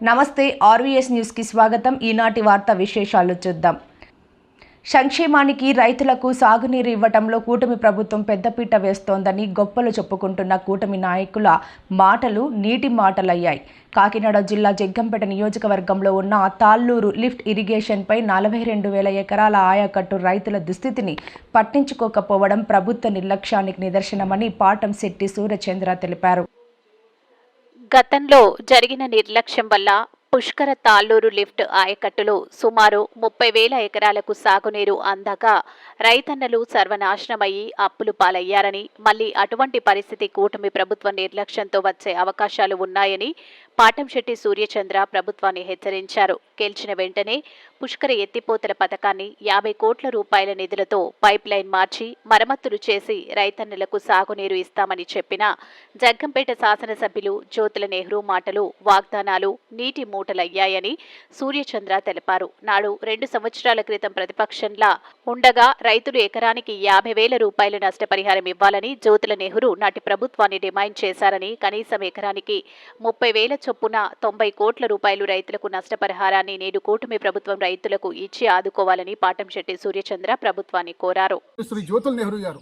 నమస్తే, RVS news కి స్వాగతం. ఈనాటి వార్తా విశేషాలు చూద్దాం. సంక్షేమానికి, రైతులకు సాగునీరు ఇవ్వటంలో కూటమి ప్రభుత్వం పెద్దపీట వేస్తోందని గొప్పలు చెప్పుకుంటున్న కూటమి నాయకుల మాటలు నీటి మాటలయ్యాయి. కాకినాడ జిల్లా జగ్గంపేట నియోజకవర్గంలో ఉన్న తాళ్ళూరు లిఫ్ట్ ఇరిగేషన్పై 42,000 ఎకరాల ఆయకట్టు రైతుల దుస్థితిని పట్టించుకోకపోవడం ప్రభుత్వ నిర్లక్ష్యానికి నిదర్శనమని పాటంశెట్టి సూర్యచంద్ర తెలిపారు. గతంలో జరిగిన నిర్లక్ష్యం వల్ల పుష్కర తాళ్ళూరు లిఫ్ట్ ఆయకట్టులో సుమారు 30,000 ఎకరాలకు సాగునీరు అందక రైతన్నలు సర్వనాశనమయ్యి అప్పులు పాలయ్యారని, మళ్లీ అటువంటి పరిస్థితి కూటమి ప్రభుత్వ నిర్లక్ష్యంతో వచ్చే అవకాశాలు ఉన్నాయని పాటంశెట్టి సూర్యచంద్ర ప్రభుత్వాన్ని హెచ్చరించారు. గెలిచిన వెంటనే పుష్కర ఎత్తిపోతల పథకాన్ని 50 కోట్ల రూపాయల నిధులతో పైప్ లైన్ మార్చి మరమ్మతులు చేసి రైతన్నలకు సాగునీరు ఇస్తామని చెప్పిన జగ్గంపేట శాసనసభ్యులు జ్యోతుల నెహ్రూ మాటలు, వాగ్దానాలు నీటి మూటలయ్యాయని సూర్యచంద్ర తెలిపారు. నాడు 2 సంవత్సరాల క్రితం ప్రతిపక్షంలా ఉండగా రైతులు ఎకరానికి 50,000 రూపాయల నష్టపరిహారం ఇవ్వాలని జ్యోతుల నెహ్రూ నాటి ప్రభుత్వాన్ని డిమాండ్ చేశారని, కనీసం ఎకరానికి 30,000 చొప్పున 90 కోట్ల రూపాయలు రైతులకు నష్టపరిహారాన్ని నేడు కూటమి ప్రభుత్వం రైతులకు ఇచ్చి ఆదుకోవాలని పాటంశెట్టి సూర్యచంద్ర ప్రభుత్వాన్ని కోరారు. శ్రీ జ్యోతుల నెహ్రూ గారు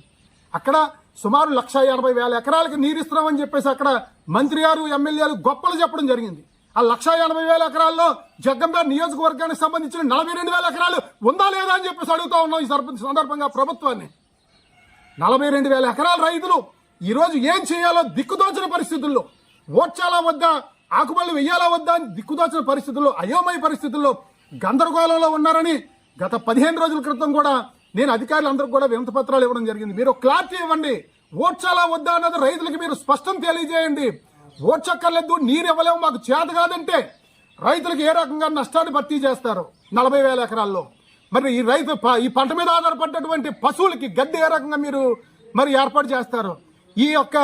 అక్కడ సుమారు 180,000 ఎకరాలకు నీరిస్తున్నామని చెప్పేసి అక్కడ మంత్రి గారు, ఎమ్మెల్యేలు గొప్పలు చెప్పడం జరిగింది. ఆ 180,000 ఎకరాల్లో జగ్గంపేట నియోజకవర్గానికి సంబంధించిన 42,000 ఎకరాలు ఉందా లేదా అని చెప్పేసి అడుగుతా ఉన్నాం. ఈ సందర్భంగా ప్రభుత్వాన్ని 42,000 ఎకరాల రైతులు ఈరోజు ఏం చేయాలో దిక్కుదోచిన పరిస్థితుల్లో, ఓడ్చాలా వద్దా, ఆకుమల్లి వెయ్యాలా వద్దా అని దిక్కుదోచిన పరిస్థితుల్లో, అయోమయ పరిస్థితుల్లో గందరగోళంలో ఉన్నారని గత 15 రోజుల క్రితం కూడా నేను అధికారులందరికీ కూడా వినతి పత్రాలు ఇవ్వడం జరిగింది. మీరు క్లారిటీ ఇవ్వండి, ఓడ్చాలా వద్దా అన్నది రైతులకు మీరు స్పష్టం తెలియజేయండి. ఓడ్చక్కర్లేదు, నీరు ఇవ్వలేము, మాకు చేత కాదంటే రైతులకు ఏ రకంగా నష్టాన్ని భర్తీ చేస్తారు? 40,000 ఎకరాల్లో మరి ఈ పంట మీద ఆధారపడ్డటువంటి పశువులకి గడ్డి ఏ రకంగా మీరు మరి ఏర్పాటు చేస్తారు? ఈ యొక్క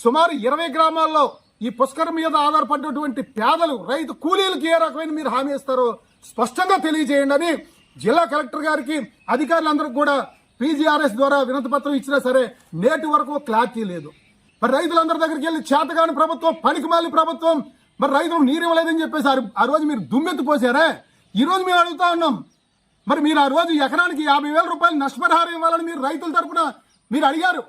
సుమారు 20 గ్రామాల్లో ఈ పుష్కరం మీద ఆధారపడ్డటువంటి పేదలు, రైతు కూలీలకి ఏ రకమైన మీరు హామీ ఇస్తారో స్పష్టంగా తెలియజేయండి అని జిల్లా కలెక్టర్ గారికి, అధికారులందరికీ కూడా పీజీఆర్ఎస్ ద్వారా వినతి పత్రం ఇచ్చినా సరే నేటి వరకు క్లారిటీ లేదు. మరి రైతులందరి దగ్గరికి వెళ్ళి చేతగాని ప్రభుత్వం, పనికిమాలిన ప్రభుత్వం మరి రైతులు నీరు ఇవ్వలేదని చెప్పేసి ఆ రోజు మీరు దుమ్మెత్తిపోసారే. ఈ రోజు మేము అడుగుతా ఉన్నాం, మరి మీరు ఆ రోజు ఎకరానికి 50,000 రూపాయలు నష్టపరిహారం ఇవ్వాలని మీరు రైతుల తరఫున మీరు అడిగారు.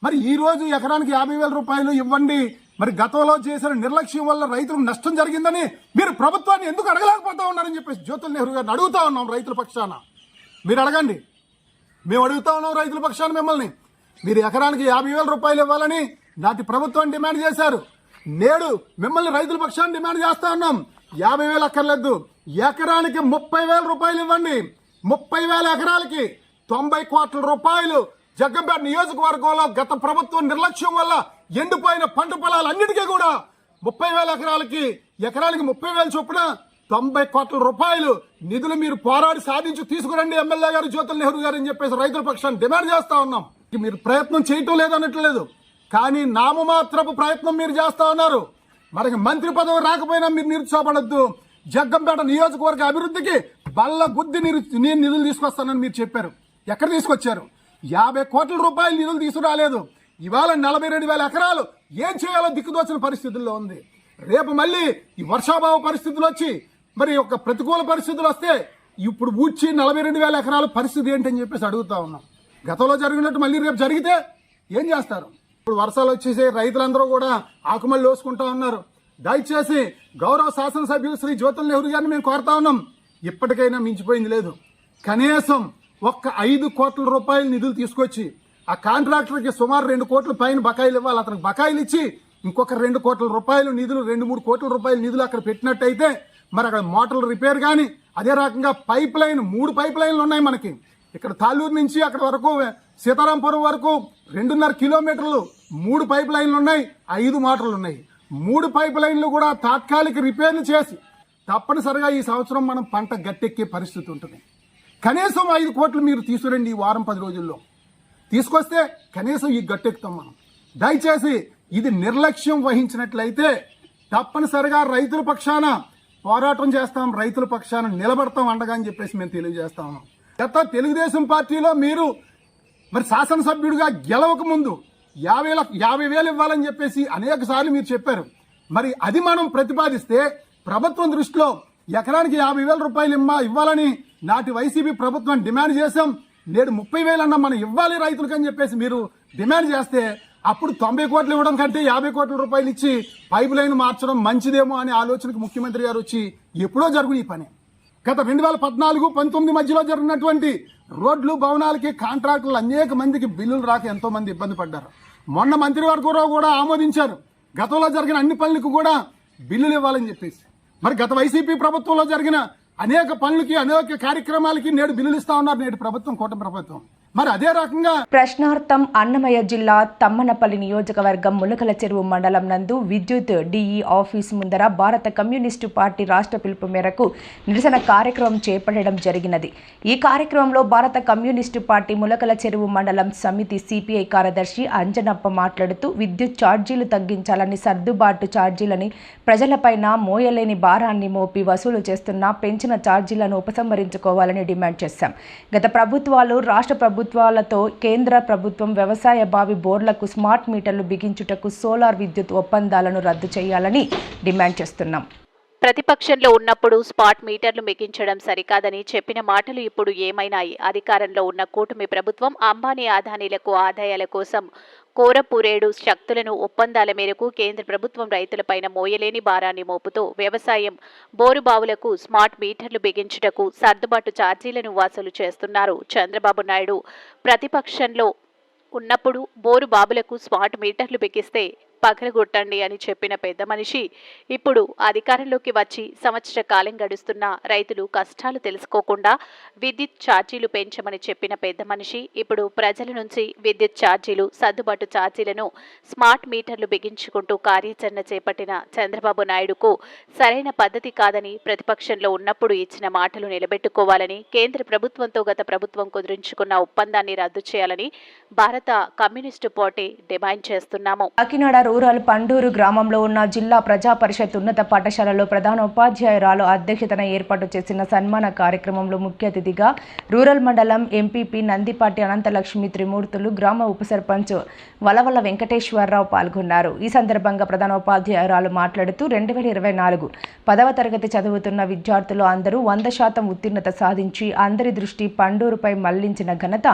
మరి ఈ రోజు ఎకరానికి 50,000 రూపాయలు ఇవ్వండి, మరి గతంలో చేసిన నిర్లక్ష్యం వల్ల రైతులకు నష్టం జరిగిందని మీరు ప్రభుత్వాన్ని ఎందుకు అడగలేకపోతా ఉన్నారని చెప్పేసి జ్యోతుల నెహ్రూ గారిని అడుగుతా ఉన్నాం. రైతుల పక్షాన మీరు అడగండి, మేము అడుగుతా ఉన్నాం రైతుల పక్షాన మిమ్మల్ని. మీరు ఎకరానికి 50,000 రూపాయలు ఇవ్వాలని నాటి ప్రభుత్వం డిమాండ్ చేశారు. నేడు మిమ్మల్ని రైతుల పక్షాన్ని డిమాండ్ చేస్తా ఉన్నాం. 50,000 అక్కర్లేదు, ఎకరానికి 30,000 రూపాయలు ఇవ్వండి. 30,000 ఎకరాలకి 90 కోట్ల రూపాయలు జగ్గంపేట నియోజకవర్గంలో గత ప్రభుత్వం నిర్లక్ష్యం వల్ల ఎండిపోయిన పంట పొలాలన్నిటికీ కూడా 30,000 ఎకరాలకి ఎకరానికి 30,000 చొప్పున 90 కోట్ల రూపాయలు నిధులు మీరు పోరాడి సాధించి తీసుకురండి ఎమ్మెల్యే గారు, జ్యోతుల నెహ్రూ గారు అని చెప్పేసి రైతుల పక్షాన్ని డిమాండ్ చేస్తా ఉన్నాం. మీరు ప్రయత్నం చేయటం లేదనట్లేదు, కానీ నామమాత్రపు ప్రయత్నం మీరు చేస్తా ఉన్నారు. మనకి మంత్రి పదవి రాకపోయినా మీరు నిరుత్సాహపడద్దు. జగ్గంపేట నియోజకవర్గ అభివృద్ధికి బల్ల గుద్ది నేను నిధులు తీసుకొస్తానని మీరు చెప్పారు. ఎక్కడ తీసుకొచ్చారు? 50 కోట్ల రూపాయలు నిధులు తీసుకురాలేదు. ఇవాళ 42,000 ఎకరాలు ఏం చేయాలో దిక్కుదోచిన పరిస్థితుల్లో ఉంది. రేపు మళ్ళీ ఈ వర్షాభావ పరిస్థితులు వచ్చి మరి ఒక ప్రతికూల పరిస్థితులు వస్తే ఇప్పుడు ఊడ్చి 42,000 ఎకరాల పరిస్థితి ఏంటని చెప్పేసి అడుగుతా ఉన్నాం. గతంలో జరిగినట్టు మళ్ళీ రేపు జరిగితే ఏం చేస్తారు? ఇప్పుడు వర్షాలు వచ్చేసి రైతులందరూ కూడా ఆకుమల్లి వేసుకుంటా ఉన్నారు. దయచేసి గౌరవ శాసనసభ్యులు శ్రీ జ్యోతుల నెహ్రూ గారిని మేము కోరుతా ఉన్నాం, ఇప్పటికైనా మించిపోయింది లేదు. కనీసం 5 కోట్ల రూపాయల నిధులు తీసుకొచ్చి ఆ కాంట్రాక్టర్కి సుమారు 2 కోట్ల పైన బకాయిలు ఇవ్వాలి. అతనికి బకాయిలు ఇచ్చి ఇంకొక 2 కోట్ల రూపాయలు నిధులు, 2-3 కోట్ల రూపాయల నిధులు అక్కడ పెట్టినట్టయితే మరి అక్కడ మోటార్లు రిపేర్ కానీ, అదే రకంగా పైప్ లైన్ 3 పైప్ లైన్లు ఉన్నాయి మనకి. ఇక్కడ తాళ్ళూరు నుంచి అక్కడ వరకు సీతారాంపురం వరకు 2.5 కిలోమీటర్లు 3 పైప్ లైన్లు ఉన్నాయి, 5 మోటార్లు ఉన్నాయి. 3 పైప్ లైన్లు కూడా తాత్కాలిక రిపేర్లు చేసి తప్పనిసరిగా ఈ సంవత్సరం మనం పంట గట్టెక్కే పరిస్థితి ఉంటుంది. కనీసం 5 కోట్లు మీరు తీసుకురండి ఈ వారం 10 రోజుల్లో. తీసుకొస్తే కనీసం ఈ గట్టెక్కుతాం మనం. దయచేసి ఇది నిర్లక్ష్యం వహించినట్లయితే తప్పనిసరిగా రైతుల పక్షాన పోరాటం చేస్తాం, రైతుల పక్షాన నిలబడతాం అండగా అని చెప్పేసి మేము తెలియజేస్తాము. గత తెలుగుదేశం పార్టీలో మీరు మరి శాసనసభ్యుడిగా గెలవక ముందు 50,000 ఇవ్వాలని చెప్పేసి అనేక సార్లు మీరు చెప్పారు. మరి అది మనం ప్రతిపాదిస్తే ప్రభుత్వం దృష్టిలో ఎకరానికి 50,000 రూపాయలు ఇవ్వాలని నాటి వైసీపీ ప్రభుత్వం డిమాండ్ చేశాం. నేడు 30,000 అన్న మనం ఇవ్వాలి రైతులకు అని చెప్పేసి మీరు డిమాండ్ చేస్తే అప్పుడు 90 కోట్లు ఇవ్వడం కంటే 50 కోట్ల రూపాయలు ఇచ్చి పైప్ లైన్ మార్చడం మంచిదేమో అనే ఆలోచనకు ముఖ్యమంత్రి గారు వచ్చి ఎప్పుడో జరుగును ఈ పని. గత 2014-19 మధ్యలో జరిగినటువంటి రోడ్లు భవనాలకి కాంట్రాక్టులు అనేక మందికి బిల్లులు రాక ఎంతో మంది ఇబ్బంది పడ్డారు. మొన్న మంత్రివర్గంలో కూడా ఆమోదించారు గతంలో జరిగిన అన్ని పనులకు కూడా బిల్లులు ఇవ్వాలని చెప్పేసి. మరి గత వైసీపీ ప్రభుత్వంలో జరిగిన అనేక పనులకి అనేక కార్యక్రమాలకి నేడు బిల్లులు ఇస్తా ఉన్నారు నేడు ప్రభుత్వం, కూటమి ప్రభుత్వం. మరి అదే రకంగా ప్రశ్నార్థం అన్నమయ్య జిల్లా తమ్మనపల్లి నియోజకవర్గం ములకల చెరువు మండలం నందు విద్యుత్ డిఈ ఆఫీస్ ముందర భారత కమ్యూనిస్టు పార్టీ రాష్ట్ర పిలుపు మేరకు నిరసన కార్యక్రమం చేపట్టడం జరిగినది. ఈ కార్యక్రమంలో భారత కమ్యూనిస్టు పార్టీ ములకల చెరువు మండలం సమితి సిపిఐ కార్యదర్శి అంజనప్ప మాట్లాడుతూ విద్యుత్ ఛార్జీలు తగ్గించాలని, సర్దుబాటు ఛార్జీలని ప్రజలపైన మోయలేని భారాన్ని మోపి వసూలు చేస్తున్న పెంచిన ఛార్జీలను ఉపసంహరించుకోవాలని డిమాండ్ చేశాం. గత ప్రభుత్వాలు రాష్ట్ర ప్రభుత్వాలతో కేంద్ర ప్రభుత్వం వ్యవసాయ బావి బోర్లకు స్మార్ట్ మీటర్లు బిగించుటకు సోలార్ విద్యుత్ ఒప్పందాలను రద్దు చేయాలని డిమాండ్ చేస్తున్నాం. ప్రతిపక్షంలో ఉన్నప్పుడు స్మార్ట్ మీటర్లు మిగించడం సరికాదని చెప్పిన మాటలు ఇప్పుడు ఏమైనాయి? అధికారంలో ఉన్న కూటమి ప్రభుత్వం అంబానీ అదానీలకు ఆదాయాల కోసం కోరపురేడు శక్తులను ఒప్పందాల మేరకు కేంద్ర ప్రభుత్వం రైతులపైన మోయలేని భారాన్ని మోపుతూ వ్యవసాయం బోరుబావులకు స్మార్ట్ మీటర్లు బిగించుటకు సర్దుబాటు ఛార్జీలను వసూలు చేస్తున్నారు. చంద్రబాబు నాయుడు ప్రతిపక్షంలో ఉన్నప్పుడు బోరు బాబులకు స్మార్ట్ మీటర్లు బిగిస్తే పగలగొట్టండి అని చెప్పిన పెద్ద మనిషి ఇప్పుడు అధికారంలోకి వచ్చి సంవత్సర కాలం గడుస్తున్న రైతులు కష్టాలు తెలుసుకోకుండా విద్యుత్ ఛార్జీలు పెంచమని చెప్పిన పెద్ద మనిషి ఇప్పుడు ప్రజల నుంచి విద్యుత్ ఛార్జీలు, సర్దుబాటు ఛార్జీలను, స్మార్ట్ మీటర్లు బిగించుకుంటూ కార్యాచరణ చేపట్టిన చంద్రబాబు నాయుడుకు సరైన పద్ధతి కాదని, ప్రతిపక్షంలో ఉన్నప్పుడు ఇచ్చిన మాటలు నిలబెట్టుకోవాలని, కేంద్ర ప్రభుత్వంతో గత ప్రభుత్వం కుదురించుకున్న ఒప్పందాన్ని రద్దు చేయాలని భారత కమ్యూనిస్టు పార్టీ డిమాండ్ చేస్తున్నాము. కాకినాడ రూరల్ పండూరు గ్రామంలో ఉన్న జిల్లా ప్రజా పరిషత్ ఉన్నత పాఠశాలలో ప్రధాన ఉపాధ్యాయురాలు అధ్యక్షతన ఏర్పాటు చేసిన సన్మాన కార్యక్రమంలో ముఖ్య అతిథిగా రూరల్ మండలం ఎంపీపీ నందిపాటి అనంతలక్ష్మి త్రిమూర్తులు, గ్రామ ఉప సర్పంచ్ వలవల వెంకటేశ్వరరావు పాల్గొన్నారు. ఈ సందర్భంగా ప్రధాన ఉపాధ్యాయురాలు మాట్లాడుతూ 2024 10వ తరగతి చదువుతున్న విద్యార్థులు అందరూ 100% ఉత్తీర్ణత సాధించి అందరి దృష్టి పండూరుపై మళ్లించిన ఘనత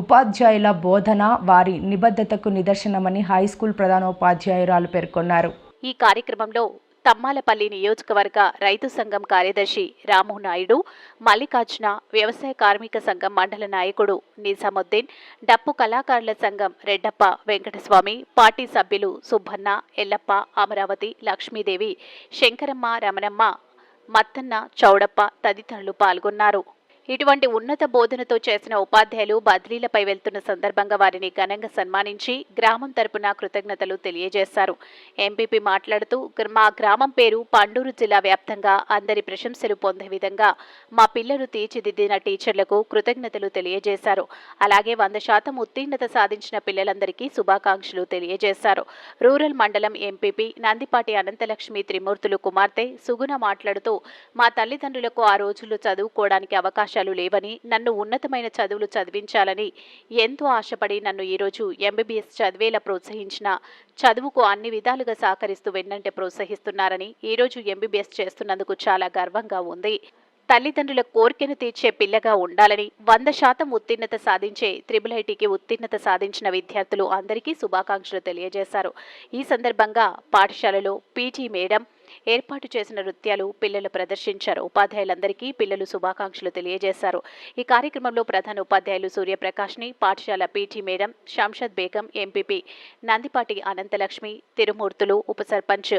ఉపాధ్యాయుల బోధన, వారి నిబద్ధతకు నిదర్శనమని హైస్కూల్ ప్రధానోపాధ్యాయురాలు పేర్కొన్నారు. ఈ కార్యక్రమంలో తమ్మాలపల్లి నియోజకవర్గ రైతు సంఘం కార్యదర్శి రాము నాయుడు, మల్లికార్జున, వ్యవసాయ కార్మిక సంఘం మండల నాయకుడు నిజాముద్దీన్, డప్పు కళాకారుల సంఘం రెడ్డప్ప వెంకటస్వామి, పార్టీ సభ్యులు సుబ్బన్న, ఎల్లప్ప, అమరావతి, లక్ష్మీదేవి, శంకరమ్మ, రమణమ్మ, మత్తన్న, చౌడప్ప తదితరులు పాల్గొన్నారు. ఇటువంటి ఉన్నత బోధనతో చేసిన ఉపాధ్యాయులు బదిలీలపై వెళ్తున్న సందర్భంగా వారిని ఘనంగా సన్మానించి గ్రామం తరపున కృతజ్ఞతలు తెలియజేశారు. ఎంపీపీ మాట్లాడుతూ మా గ్రామం పేరు పండూరు జిల్లా వ్యాప్తంగా అందరి ప్రశంసలు పొందే విధంగా మా పిల్లలు తీర్చిదిద్దిన టీచర్లకు కృతజ్ఞతలు తెలియజేశారు. అలాగే 100% ఉత్తీర్ణత సాధించిన పిల్లలందరికీ శుభాకాంక్షలు తెలియజేశారు. రూరల్ మండలం ఎంపీపీ నందిపాటి అనంతలక్ష్మి త్రిమూర్తులు కుమార్తె సుగుణ మాట్లాడుతూ మా తల్లిదండ్రులకు ఆ రోజుల్లో చదువుకోవడానికి అవకాశం లేవని, నన్ను ఉన్నతమైన చదువులు చదివించాలని ఎంతో ఆశపడి నన్ను ఈరోజు ఎంబీబీఎస్ చదివేలా ప్రోత్సహించిన, చదువుకు అన్ని విధాలుగా సహకరిస్తూ వెన్నంటే ప్రోత్సహిస్తున్నారని, ఈరోజు ఎంబీబీఎస్ చేస్తున్నందుకు చాలా గర్వంగా ఉంది. తల్లిదండ్రుల కోరికను తీర్చే పిల్లగా ఉండాలని, 100% ఉత్తీర్ణత సాధించే IIITకి ఉత్తీర్ణత సాధించిన విద్యార్థులు అందరికీ శుభాకాంక్షలు తెలియజేశారు. ఈ సందర్భంగా పాఠశాలలో పీటీ మేడం ఏర్పాటు చేసిన నృత్యాలు పిల్లలు ప్రదర్శించారు. ఉపాధ్యాయులందరికీ పిల్లలు శుభాకాంక్షలు తెలియజేశారు. ఈ కార్యక్రమంలో ప్రధాన ఉపాధ్యాయులు సూర్యప్రకాష్ని, పాఠశాల PT madam Shamshad Begum, MPP Nandipati Anantalakshmi, Tirumurthulu, ఉప సర్పంచ్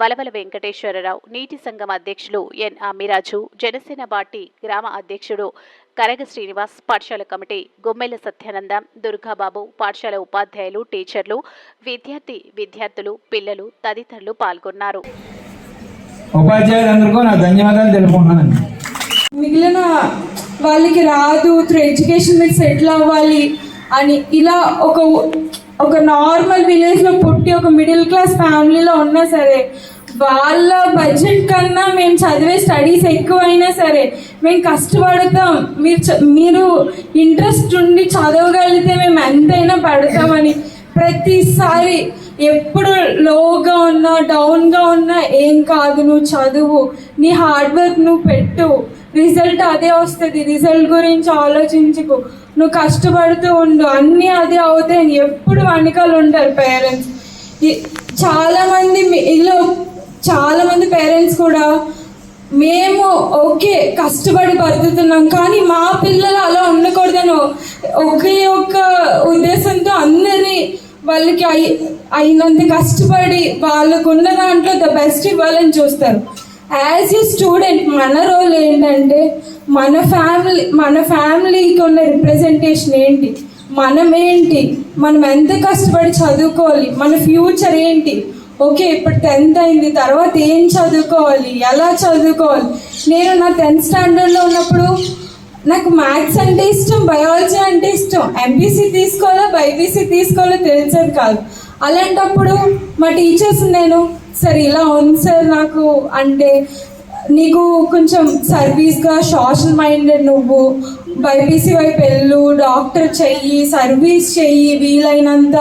వలవల వెంకటేశ్వరరావు, నీటి సంఘం అధ్యక్షులు ఎన్ అమ్మిరాజు, జనసేన పార్టీ గ్రామ అధ్యక్షుడు కరగ శ్రీనివాస్, పాఠశాల కమిటీ గుమ్మెల సత్యానందం, దుర్గాబాబు, పాఠశాల ఉపాధ్యాయులు, టీచర్లు, విద్యార్థులు, పిల్లలు తదితరులు పాల్గొన్నారు. ఉపాధ్యాయులందరికీ నా ధన్యవాదాలు తెలుపుకుంటున్నాను. మిగిలిన వాళ్ళకి రాదు, త్రూ ఎడ్యుకేషన్ మీద సెటిల్ అవ్వాలి అని ఇలా ఒక నార్మల్ విలేజ్లో పుట్టి ఒక మిడిల్ క్లాస్ ఫ్యామిలీలో ఉన్నా సరే వాళ్ళ బడ్జెట్ కన్నా మేము చదివే స్టడీస్ ఎక్కువైనా సరే మేము కష్టపడతాం, మీరు ఇంట్రెస్ట్ ఉండి చదవగలిగితే మేము ఎంతైనా పడతామని ప్రతిసారి ఎప్పుడు లోగా ఉన్నా డౌన్గా ఉన్నా ఏం కాదు, నువ్వు చదువు, నీ హార్డ్ వర్క్ నువ్వు పెట్టు, రిజల్ట్ అదే వస్తుంది, రిజల్ట్ గురించి ఆలోచించుకు, నువ్వు కష్టపడుతూ ఉండు, అన్నీ అదే అవుతాయి ఎప్పుడు వెనకాల ఉంటారు పేరెంట్స్. చాలామంది ఇలా చాలామంది పేరెంట్స్ కూడా మేము ఓకే కష్టపడి బతుకుతున్నాం కానీ మా పిల్లలు అలా ఉండకూడదని ఒకే ఒక్క ఉద్దేశంతో అందరినీ వాళ్ళకి అయినంత కష్టపడి వాళ్ళకున్న దాంట్లో ద బెస్ట్ ఇవ్వాలని చూస్తారు. యాజ్ ఏ స్టూడెంట్ మన రోల్ ఏంటంటే మన ఫ్యామిలీకి ఉన్న రిప్రజెంటేషన్ ఏంటి, మనం ఎంత కష్టపడి చదువుకోవాలి, మన ఫ్యూచర్ ఏంటి, ఓకే ఇప్పుడు 10th అయింది తర్వాత ఏం చదువుకోవాలి, ఎలా చదువుకోవాలి. నేను నా 10th స్టాండర్డ్లో ఉన్నప్పుడు నాకు మ్యాథ్స్ అంటే ఇష్టం, బయాలజీ అంటే ఇష్టం, ఎంపీసీ తీసుకోవాలో బైపీసీ తీసుకోవాలో తెలిసేది కాదు. అలాంటప్పుడు మా టీచర్స్ నేను సార్ ఇలా ఉంది సార్ నాకు అంటే నీకు కొంచెం సర్వీస్గా సోషల్ మైండెడ్, నువ్వు బైపీసీ వైపు వెళ్ళు, డాక్టర్ చెయ్యి, సర్వీస్ చెయ్యి, వీలైనంత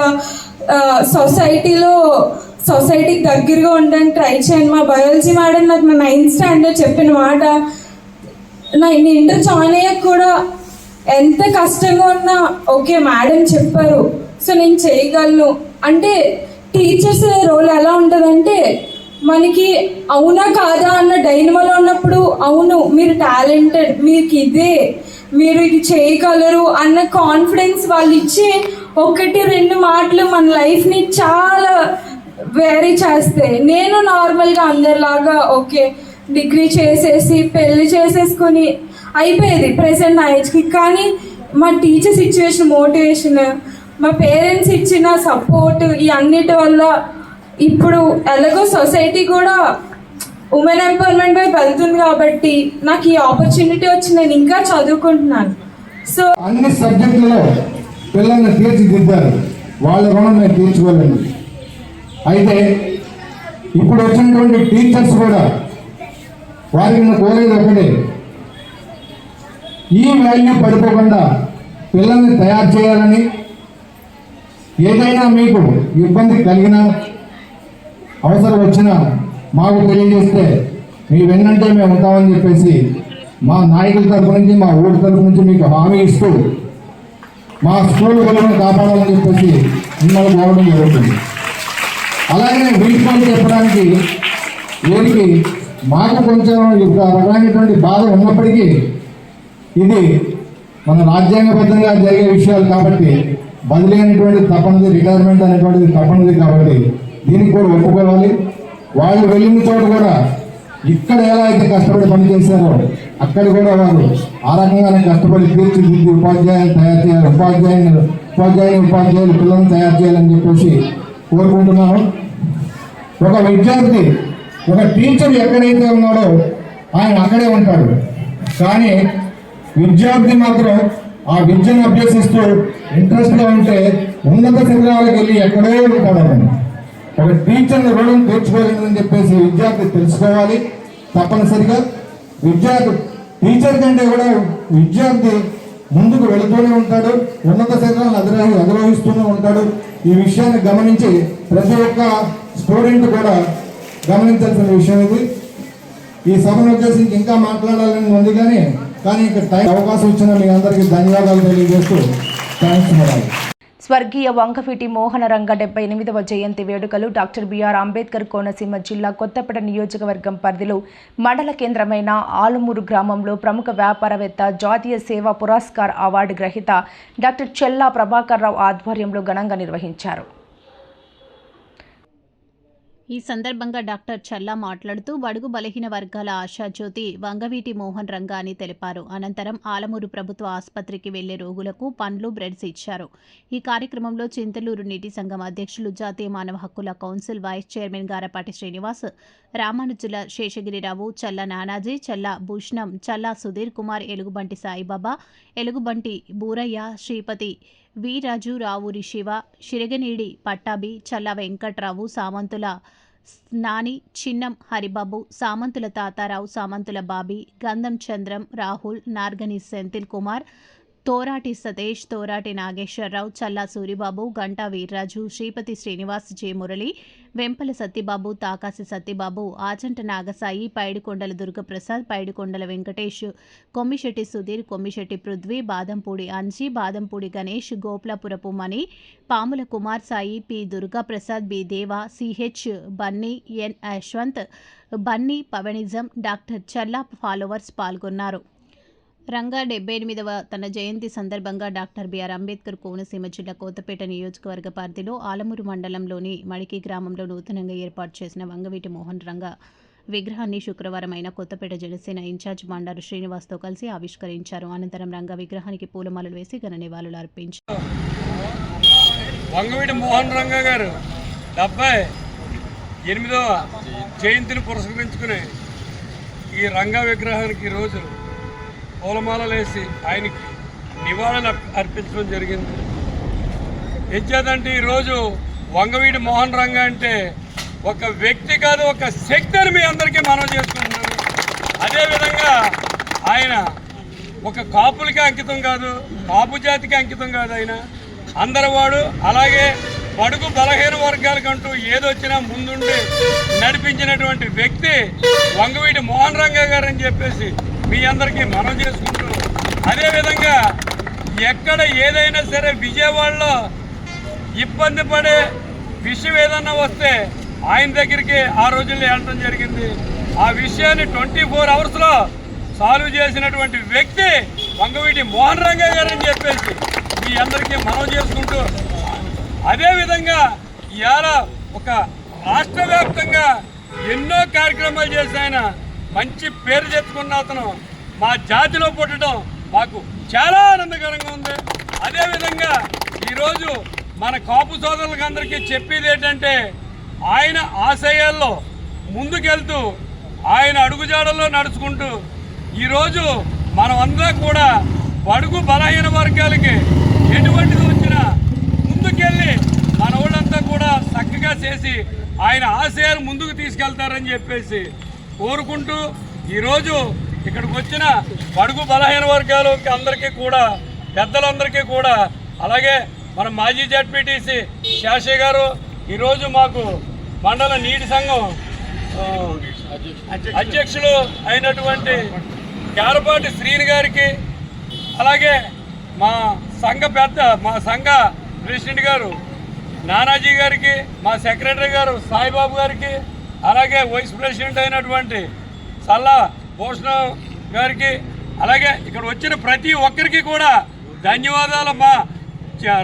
సొసైటీకి దగ్గరగా ఉండడానికి ట్రై చేయండి. మా బయాలజీ మేడం నాకు నా 9th స్టాండర్డ్ చెప్పిన మాట నేను ఇంటర్ జాయిన్ అయ్యాక కూడా ఎంత కష్టంగా ఉన్నా ఓకే మేడం చెప్పారు సో నేను చేయగలను అంటే టీచర్స్ రోల్ ఎలా ఉంటుందంటే మనకి అవునా కాదా అన్న డైనమోలో ఉన్నప్పుడు అవును మీరు టాలెంటెడ్, మీకు మీరు ఇది చేయగలరు అన్న కాన్ఫిడెన్స్ వాళ్ళు ఇచ్చే 1-2 మాటలు మన లైఫ్ని చాలా వేరీ చేస్తాయి. నేను నార్మల్గా అందరిలాగా ఓకే డిగ్రీ చేసేసి పెళ్ళి చేసేసుకొని అయిపోయేది ప్రెసెంట్ నా ఏజ్కి. కానీ మా టీచర్ సిచ్యువేషన్, మోటివేషన్, మా పేరెంట్స్ ఇచ్చిన సపోర్ట్, ఈ అన్నిటి వల్ల ఇప్పుడు ఎలాగో సొసైటీ కూడా ఉమెన్ ఎంపవర్మెంట్ వైపు వెళ్తుంది కాబట్టి నాకు ఈ ఆపర్చునిటీ వచ్చి నేను ఇంకా చదువుకుంటున్నాను. సో అన్ని సబ్జెక్టులలో పిల్లల్ని తీర్చిదిద్దారు, వాళ్ళ రుణం మేము తీర్చుకోలేండి. అయితే ఇప్పుడు వచ్చినటువంటి టీచర్స్ కూడా వారికి కోరేది ఒకటే, ఈ వాల్యూ పడిపోకుండా పిల్లల్ని తయారు చేయాలని, ఏదైనా మీకు ఇబ్బంది కలిగినా అవసరం వచ్చినా మాకు తెలియజేస్తే మీ వెన్నంటే మేము ఉంటామని చెప్పేసి మా నాయకుల తరఫు నుంచి, మా ఊరి తరఫు నుంచి మీకు హామీ ఇస్తూ మా స్కూల్ విలువను కాపాడాలని చెప్పేసి మిమ్మల్ని కోరడం జరుగుతుంది. అలాగే వీటిని చెప్పడానికి వీరికి మాకు కొంచెం రకమైనటువంటి బాధ ఉన్నప్పటికీ ఇది మన రాజ్యాంగబద్ధంగా జరిగే విషయాలు కాబట్టి బదిలీ అనేటువంటి తప్పనిది, రిటైర్మెంట్ అనేటువంటిది తప్పనిది కాబట్టి దీనికి కూడా ఒప్పుకోవాలి. వాళ్ళు వెళ్ళిన చోట కూడా ఇక్కడ ఎలా అయితే కష్టపడి పనిచేశారో అక్కడ కూడా వారు ఆ రకంగానే కష్టపడి తీర్చిదిద్ది ఉపాధ్యాయులు తయారు చేయాలి, ఉపాధ్యాయులు పిల్లలను తయారు చేయాలని చెప్పేసి కోరుకుంటున్నాను. ఒక విద్యార్థి, ఒక టీచర్ ఎక్కడైతే ఉన్నాడో ఆయన అక్కడే ఉంటాడు, కానీ విద్యార్థి మాత్రం ఆ విద్యను అభ్యసిస్తూ ఇంట్రెస్ట్గా ఉంటే ఉన్నత శిఖరాలకు వెళ్ళి ఎక్కడో ఉంటాడని. ఒక టీచర్ని రుణం తీర్చుకోలేదని చెప్పేసి విద్యార్థి తెలుసుకోవాలి. తప్పనిసరిగా టీచర్ కంటే కూడా విద్యార్థి ముందుకు వెళుతూనే ఉంటాడు, ఉన్నత శిఖరాలను అధిరోహిస్తూనే ఉంటాడు. ఈ విషయాన్ని గమనించి ప్రతి ఒక్క స్టూడెంట్ కూడా గమనించాల్సిన విషయం ఇది. ఈ సభను ఉద్దేశించి ఇంకా మాట్లాడాలని ఉంది కానీ ఇక్కడ టైం అవకాశం ఇచ్చిన మీ అందరికీ ధన్యవాదాలు తెలియజేస్తూ థ్యాంక్స్ మేడం. స్వర్గీయ వంకఫీటి మోహనరంగ 78వ జయంతి వేడుకలు డాక్టర్ బిఆర్ అంబేద్కర్ కోనసీమ జిల్లా కొత్తపేట నియోజకవర్గం పరిధిలో మండల కేంద్రమైన ఆలుమూరు గ్రామంలో ప్రముఖ వ్యాపారవేత్త, జాతీయ సేవా పురస్కార్ అవార్డు గ్రహీత డాక్టర్ చెల్లా ప్రభాకర్ రావు ఆధ్వర్యంలో ఘనంగా నిర్వహించారు. ఈ సందర్భంగా డాక్టర్ చల్లా మాట్లాడుతూ బడుగు బలహీన వర్గాల ఆశాజ్యోతి వంగవీటి మోహన్ రంగా అని తెలిపారు. అనంతరం ఆలమూరు ప్రభుత్వ ఆసుపత్రికి వెళ్లే రోగులకు పండ్లు, బ్రెడ్స్ ఇచ్చారు. ఈ కార్యక్రమంలో చింతలూరు నీటి సంఘం అధ్యక్షులు, జాతీయ మానవ హక్కుల council vice chairman Garapati Srinivas, Ramanujula Seshagirirao, చల్లా నానాజీ, చల్లా భూషణం, చల్లా సుధీర్ కుమార్, ఎలుగుబంటి సాయిబాబా, ఎలుగుబంటి బూరయ్య, శ్రీపతి, వీరాజు, రావూరి శివ, షిరగనీడి పట్టాభి, చల్లా వెంకట్రావు, సామంతుల నాని, చిన్నం హరిబాబు, సామంతుల తాతారావు, సామంతుల బాబీ, గంధం చంద్రం, రాహుల్, నార్గని సెంథిల్ కుమార్, తోరాటి సతీష్, తోరాటి నాగేశ్వరరావు, చల్లా సూరిబాబు, గంటా వీర్రాజు, శ్రీపతి శ్రీనివాస్, జె మురళి, వెంపల సత్యబాబు, తాకాసి సత్యబాబు, ఆచంట నాగసాయి, పైడికొండల దుర్గప్రసాద్, పైడికొండల వెంకటేష్, కొమ్మిశెట్టి సుధీర్, కొమ్మిశెట్టి పృథ్వీ, బాదంపూడి అంజీ, బాదంపూడి గణేష్, గోప్లాపురపు మణి, పాముల కుమార్ సాయి, పి దుర్గాప్రసాద్, బి దేవా, సిహెచ్ బన్నీ, ఎన్ యశ్వంత్, బన్నీ పవనిజం, డాక్టర్ చల్లా ఫాలోవర్స్ పాల్గొన్నారు. రంగా 78వ తన జయంతి సందర్భంగా డాక్టర్ బిఆర్ అంబేద్కర్ కోనసీమ జిల్లా కొత్తపేట నియోజకవర్గ పరిధిలో ఆలమూరు మండలంలోని మడికి గ్రామంలో నూతనంగా ఏర్పాటు చేసిన వంగవీటి మోహన్ రంగా విగ్రహాన్ని శుక్రవారం అయిన కొత్తపేట జనసేన ఇన్ఛార్జ్ బండారు శ్రీనివాస్తో కలిసి ఆవిష్కరించారు. అనంతరం రంగా విగ్రహానికి పూలమాలలు వేసి ఘన నివాళులు అర్పించారు. వంగవీటి మోహన్ రంగా గారు 78వ జయంతిని పురస్కరించుకుని ఈ రంగా విగ్రహానికి ఈరోజు పూలమాలలు వేసి ఆయనకి నివాళులు అర్పించడం జరిగింది. ఎంచేతంటే ఈరోజు వంగవీటి మోహన్ రంగా అంటే ఒక వ్యక్తి కాదు, ఒక శక్తి అని మీ అందరికీ మనం చేసుకుంటున్నాను. అదేవిధంగా ఆయన ఒక కాపులకి అంకితం కాదు, కాపు జాతికి అంకితం కాదు. ఆయన అందరివాడు. అలాగే బడుగు బలహీన వర్గాలకంటూ ఏదొచ్చినా ముందుండి నడిపించినటువంటి వ్యక్తి వంగవీటి మోహన్ రంగా గారు అని చెప్పేసి మీ అందరికీ మనం చేసుకుంటూ, అదేవిధంగా ఎక్కడ ఏదైనా సరే విజయవాడలో ఇబ్బంది పడే విషయం ఏదన్నా వస్తే ఆయన దగ్గరికి ఆ రోజుల్లో వెళ్ళడం జరిగింది. ఆ విషయాన్ని 24 అవర్స్లో సాల్వ్ చేసినటువంటి వ్యక్తి వంగవీటి మోహన్ రంగా గారు అని చెప్పేసి మీ అందరికీ మనం చేసుకుంటూ, అదేవిధంగా ఇవాళ ఒక రాష్ట్ర వ్యాప్తంగా ఎన్నో కార్యక్రమాలు చేసి ఆయన మంచి పేరు తెచ్చుకున్న అతను మా జాతిలో పుట్టడం మాకు చాలా ఆనందకరంగా ఉంది. అదేవిధంగా ఈరోజు మన కాపు సోదరులకు అందరికీ చెప్పేది ఏంటంటే ఆయన ఆశయాల్లో ముందుకెళ్తూ ఆయన అడుగుజాడల్లో నడుచుకుంటూ ఈరోజు మనమందరం కూడా బడుగు బలహీన వర్గాలకి ఎటువంటిది వచ్చినా ముందుకెళ్ళి మన వాళ్ళంతా కూడా చక్కగా చేసి ఆయన ఆశయాలు ముందుకు తీసుకెళ్తారని చెప్పేసి కోరుకుంటూ ఈరోజు ఇక్కడికి వచ్చిన బడుగు బలహీన వర్గాలకి అందరికీ కూడా, పెద్దలందరికీ కూడా, అలాగే మన మాజీ జడ్పీటీసీ శాషయ్య గారు, ఈరోజు మాకు మండల నీటి సంఘం అధ్యక్షులు అయినటువంటి గారపాటి శ్రీని గారికి, అలాగే మా సంఘ ప్రెసిడెంట్ గారు నానాజీ గారికి, మా సెక్రటరీ గారు సాయిబాబు గారికి, అలాగే వైస్ ప్రెసిడెంట్ అయినటువంటి సల్లా భూషణం గారికి, అలాగే ఇక్కడ వచ్చిన ప్రతి ఒక్కరికి కూడా ధన్యవాదాలు. మా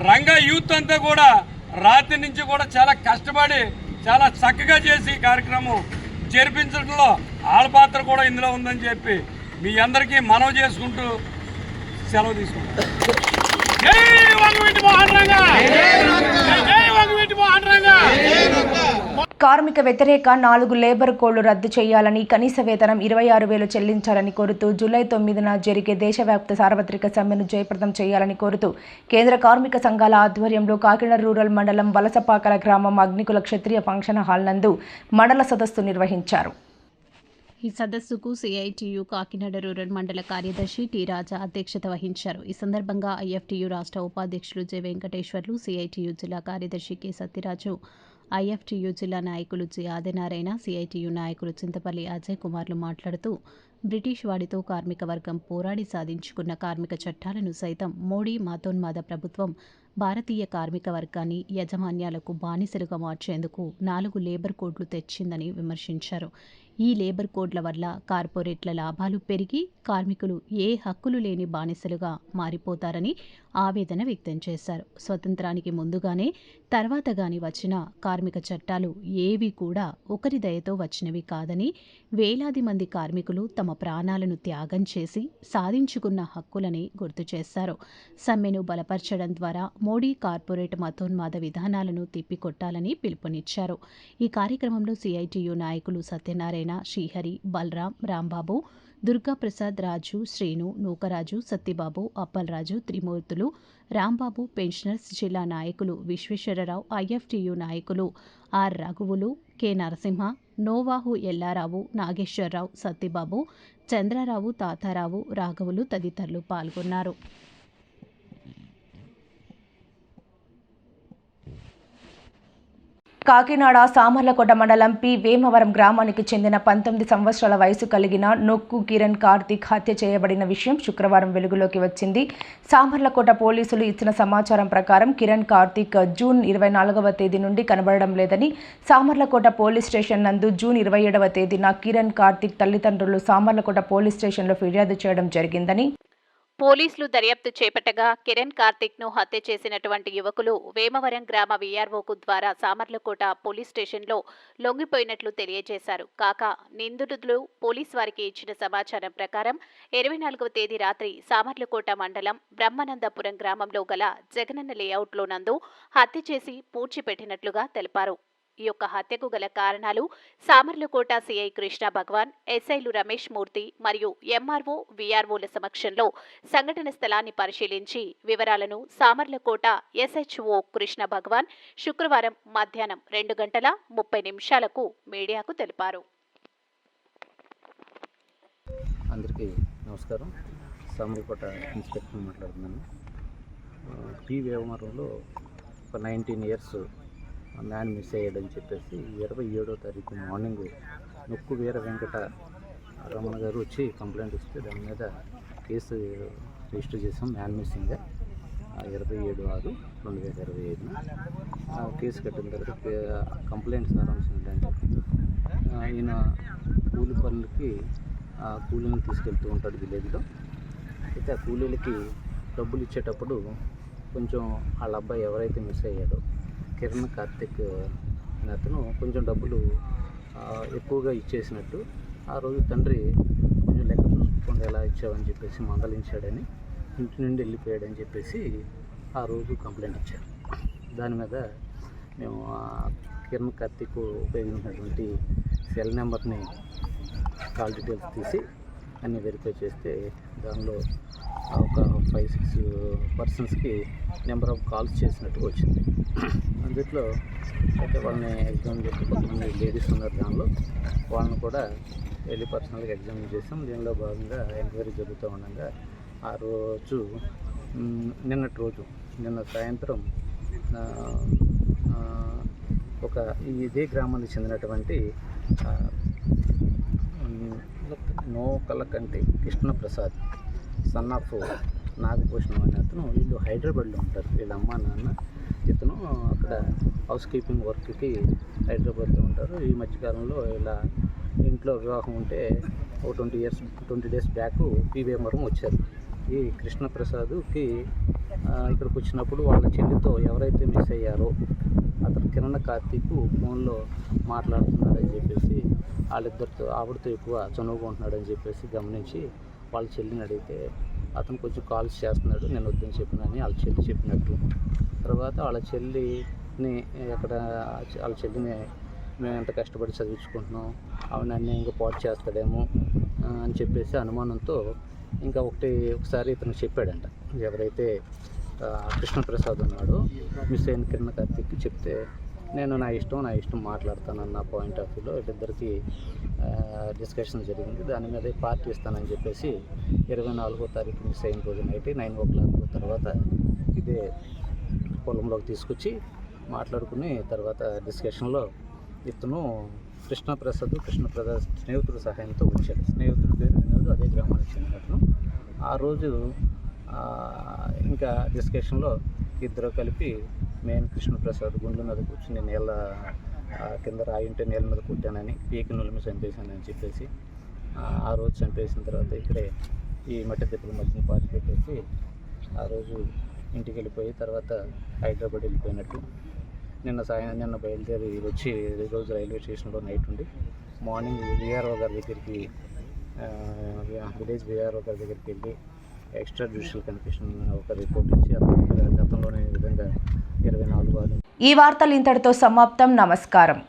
రంగా యూత్ అంతా కూడా రాత్రి నుంచి కూడా చాలా కష్టపడి చాలా చక్కగా చేసి కార్యక్రమం జరిపించడంలో వాళ్ళ పాత్ర కూడా ఇందులో ఉందని చెప్పి మీ అందరికీ మనవి చేసుకుంటూ సెలవు తీసుకుంటాం. జై వంగవీటి మోహన్ రంగా! జై వంగవీటి మోహన్ రంగా! కార్మిక వ్యతిరేక 4 లేబర్ కోడ్లు రద్దు చేయాలని, కనీస వేతనం 26,000 చెల్లించాలని కోరుతూ జూలై 9న జరిగే దేశవ్యాప్త సార్వత్రిక సమ్మెను జయప్రదం చేయాలని కోరుతూ కేంద్ర కార్మిక సంఘాల ఆధ్వర్యంలో కాకినాడ రూరల్ మండలం వలసపాకల గ్రామం అగ్నికుల క్షత్రియ ఫంక్షన్ హాల్ నందు మండల సదస్సు నిర్వహించారు. ఈ సదస్సుకు సిఐటియు కాకినాడ రూరల్ మండల కార్యదర్శి టి రాజా అధ్యక్షత వహించారు. ఈ సందర్భంగా ఐఎఫ్టియు రాష్ట్ర ఉపాధ్యక్షులు జె వెంకటేశ్వర్లు, సిఐటియు జిల్లా కార్యదర్శి కె సత్యరాజు, ఐఎఫ్టియు జిల్లా నాయకులు జె ఆదినారాయణ, సిఐటియు నాయకులు చింతపల్లి అజయ్ కుమార్లు మాట్లాడుతూ బ్రిటిష్ వాడితో కార్మిక వర్గం పోరాడి సాధించుకున్న కార్మిక చట్టాలను సైతం మోడీ మతోన్మాద ప్రభుత్వం భారతీయ కార్మిక వర్గాన్ని యాజమాన్యాలకు బానిసలుగా మార్చేందుకు 4 లేబర్ కోడ్లు తెచ్చిందని విమర్శించారు. ఈ లేబర్ కోడ్ల వల్ల కార్పొరేట్ల లాభాలు పెరిగి కార్మికులు ఏ హక్కులు లేని బానిసలుగా మారిపోతారని ఆవేదన వ్యక్తం చేశారు. స్వతంత్రానికి ముందుగానే తర్వాత గాని వచ్చిన కార్మిక చట్టాలు ఏవి కూడా ఒకరి దయతో వచ్చినవి కాదని, వేలాది మంది కార్మికులు తమ ప్రాణాలను త్యాగం చేసి సాధించుకున్న హక్కులని గుర్తు చేశారు. సమ్మెను బలపరచడం ద్వారా మోడీ కార్పొరేట్ మతోన్మాద విధానాలను తిప్పికొట్టాలని పిలుపునిచ్చారు. ఈ కార్యక్రమంలో సిఐటియు నాయకులు సత్యనారాయణ, శ్రీహరి, బలరాం, రాంబాబు, దుర్గాప్రసాద్, రాజు, శ్రీను, నూకరాజు, సత్యబాబు, అప్పలరాజు, త్రిమూర్తులు, రాంబాబు, పెన్షనర్స్ జిల్లా నాయకులు విశ్వేశ్వరరావు, ఐఎఫ్టియు నాయకులు ఆర్ రఘువులు, కె నరసింహ, నోవాహు ఎల్లారావు, నాగేశ్వరరావు, సత్యబాబు, చంద్రరావు, తాతారావు, రాఘవులు తదితరులు పాల్గొన్నారు. కాకినాడ సామర్లకోట మండలం పి వేమవరం గ్రామానికి చెందిన 19 సంవత్సరాల వయసు కలిగిన నొక్కు కిరణ్ కార్తిక్ హత్య చేయబడిన విషయం శుక్రవారం వెలుగులోకి వచ్చింది. సామర్లకోట పోలీసులు ఇచ్చిన సమాచారం ప్రకారం కిరణ్ కార్తిక్ జూన్ 24వ తేదీ నుండి కనబడడం లేదని, సామర్లకోట పోలీస్ స్టేషన్ నందు జూన్ 27వ తేదీన కిరణ్ కార్తిక్ తల్లిదండ్రులు సామర్లకోట పోలీస్ స్టేషన్లో ఫిర్యాదు చేయడం జరిగిందని పోలీసులు దర్యాప్తు చేపట్టగా కిరణ్ కార్తిక్ను హత్య చేసినటువంటి యువకులు వేమవరం గ్రామ వీఆర్ఓకు ద్వారా సామర్లకోట పోలీస్ స్టేషన్లో లొంగిపోయినట్లు తెలియజేశారు. కాగా నిందితులు పోలీసు వారికి ఇచ్చిన సమాచారం ప్రకారం 24వ తేదీ రాత్రి సామర్లకోట మండలం బ్రహ్మానందపురం గ్రామంలో గల జగనన్న లేఅవుట్లో నందు హత్య చేసి పూడ్చిపెట్టినట్లుగా తెలిపారు. ఈ యొక్క హత్యకు గల కారణాలు సామర్లకోట సిఐ కృష్ణ భగవాన్, ఎస్ఐలు రమేష్ మూర్తి మరియు ఎంఆర్ఓ, వీఆర్ఓల సమక్షంలో సంఘటన స్థలాన్ని పరిశీలించి వివరాలను సామర్లకోట ఎస్హెచ్ఓ కృష్ణ భగవాన్ శుక్రవారం మధ్యాహ్నం 2:30 మీడియాకు తెలిపారు. అందరికీ నమస్కారం. సామర్లకోట ఇన్స్పెక్టర్ మాట్లాడుతున్నాను. పి వేమవరంలో ఒక 19 ఇయర్స్ మ్యాన్ మిస్ అయ్యాడని చెప్పేసి 27వ తారీఖు మార్నింగ్ నొక్కు వీర వెంకట రమణ గారు వచ్చి కంప్లైంట్ ఇస్తే దాని మీద కేసు రిజిస్టర్ చేసాం. మ్యాన్ మిస్సింగ్ 27/6/2025 కేసు కట్టిన తర్వాత కంప్లైంట్ సారాంశం ఏంటంటే ఈయన కూలి పనులకి కూలీని తీసుకెళ్తూ ఉంటాడు విలేజ్లో. అయితే ఆ కూలీలకి డబ్బులు ఇచ్చేటప్పుడు కొంచెం వాళ్ళ అబ్బాయి ఎవరైతే మిస్ అయ్యాడో కిరణ్ కార్తిక్ అతను కొంచెం డబ్బులు ఎక్కువగా ఇచ్చేసినట్టు ఆ రోజు తండ్రి కొంచెం లెక్క చూసుకోకుండా ఎలా ఇచ్చావని చెప్పేసి మందలించాడని, ఇంటి నుండి వెళ్ళిపోయాడని చెప్పేసి ఆ రోజు కంప్లైంట్ ఇచ్చారు. దాని మీద మేము కిరణ్ కార్తిక్ ఉపయోగించినటువంటి సెల్ నెంబర్ని కాల్ డీటెయిల్స్ తీసి అన్నీ వెరిఫై చేస్తే దానిలో ఒక 5-6 పర్సన్స్కి నెంబర్ ఆఫ్ కాల్స్ చేసినట్టు వచ్చింది. అందులో అయితే వాళ్ళని ఎగ్జామ్ చేసి కొంతమంది లేడీస్ ఉన్నారు. దానిలో వాళ్ళని కూడా వెళ్ళి పర్సనల్గా ఎగ్జామ్ చేసాం. దీనిలో భాగంగా ఎంక్వైరీ జరుగుతూ ఉండగా ఆ రోజు నిన్న సాయంత్రం ఒక ఇదే గ్రామానికి చెందినటువంటి నోకలకంటి కృష్ణప్రసాద్ సన్ ఆఫ్ నాగభూషణం అనే అతను, వీళ్ళు హైదరాబాద్లో ఉంటారు. వీళ్ళ అమ్మ నాన్న, ఇతను అక్కడ హౌస్ కీపింగ్ వర్క్కి హైదరాబాద్లో ఉంటారు. ఈ మధ్యకాలంలో ఇలా ఇంట్లో వివాహం ఉంటే ఒక 20 డేస్ బ్యాక్ పి వేమవరం వచ్చారు. ఈ కృష్ణప్రసాద్కి ఇక్కడికి వచ్చినప్పుడు వాళ్ళ చెల్లితో ఎవరైతే మిస్ అయ్యారో అతను కిరణ్ కార్తిక్ ఫోన్లో మాట్లాడుతున్నాడని చెప్పేసి, వాళ్ళిద్దరితో ఆవిడతో ఎక్కువ చనువుకుంటున్నాడని చెప్పేసి గమనించి వాళ్ళ చెల్లిని అడిగితే అతను కొంచెం కాల్స్ చేస్తున్నాడు, నేను వద్దని చెప్పినని వాళ్ళ చెల్లి చెప్పినట్టు. తర్వాత వాళ్ళ చెల్లిని మేము ఎంత కష్టపడి చదివించుకుంటున్నాం, ఆవిడ అన్యాయంగా పాటు చేస్తాడేమో అని చెప్పేసి అనుమానంతో ఇంకా ఒకసారి ఇతను చెప్పాడంట. ఎవరైతే కృష్ణప్రసాద్ ఉన్నాడో మిస్ అయిన కిరణ్ కార్తిక్కి చెప్తే, నేను నా ఇష్టం మాట్లాడతానన్న పాయింట్ ఆఫ్ వ్యూలో వీళ్ళిద్దరికీ డిస్కషన్ జరిగింది. దాని మీద పార్టీ ఇస్తానని చెప్పేసి 24వ తారీఖు మిస్ అయిన రోజు నైట్ 9 o'clock తర్వాత ఇదే పొలంలోకి తీసుకొచ్చి మాట్లాడుకుని తర్వాత డిస్కషన్లో ఇతను కృష్ణప్రసాద్ స్నేహితుడి సహాయంతో వచ్చాడు. స్నేహితుడి పేరు వినోద్, అదే గ్రామానికి చెందినట్లు. ఆ రోజు ఇంకా డిస్కషన్లో ఇద్దరు కలిపి నేను కృష్ణప్రసాద్ గుండె మీద కూర్చుని నీళ్ళ కింద రాయి ఉంటే నీళ్ళ మీద కుట్టానని, పీకి నులిమి చంపేశానని చెప్పేసి ఆ రోజు చంపేసిన తర్వాత ఇక్కడే ఈ మట్టి దెబ్బల మధ్యన పాతి పెట్టేసి ఆ రోజు ఇంటికి వెళ్ళిపోయి తర్వాత హైదరాబాద్ వెళ్ళిపోయినట్టు. నిన్న బయలుదేరి వచ్చి ఈరోజు రైల్వే స్టేషన్లో నైట్ ఉండి మార్నింగ్ విఆర్ఓ గారి దగ్గరికి విలేజ్ విఆర్ఓ గారి దగ్గరికి వెళ్ళి ఎక్స్ట్రా జ్యుడిషియల్ కన్ఫెషన్ ఒక రిపోర్ట్ ఇచ్చి గతంలోనే ఈ విధంగా 24 ఈ వార్తలు ఇంతటితో సమాప్తం. నమస్కారం.